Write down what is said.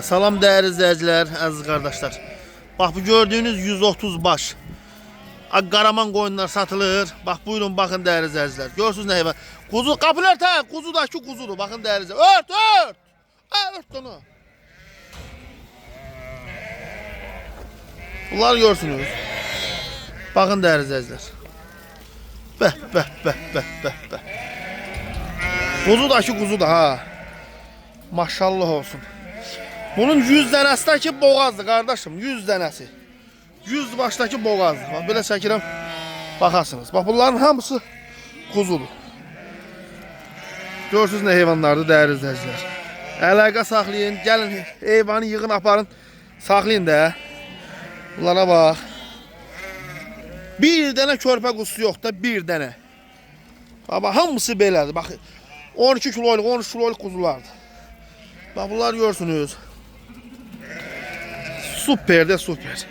Salam değerli izleyiciler, aziz kardeşler. Bak bu gördüğünüz 130 baş Qaraman koyunlar satılır. Bak buyurun bakın değerli izleyiciler. Görürsünüz ne heyvan. Kuzu kapılar ta kuzudaki kuzudur. Bakın değerli izleyiciler. Ört. Ört onu. Bunlar görsünüz. Bakın değerli izleyiciler. Beh. Kuzudaki kuzu da ha. Maşallah olsun. Bunun 100 dənəsi boğazdır kardeşim. 100 dənəsi. 100 başdaki boğazdır. Bak belə çəkirəm. Bakarsınız. Bak bunların hamısı kuzudur. Görürsünüz ne heyvanlardır değerli izleyiciler. Əlaqə saxlayın. Gəlin heyvanı yığın aparın. Saxlayın da. Bunlara bak. Bir dənə körpə quzusu yox da bir dənə. Bak hamısı belədir. Bak 12 kiloluk 13 kiloluk kuzulardır. Bak bunlar görürsünüz. Süper de süper.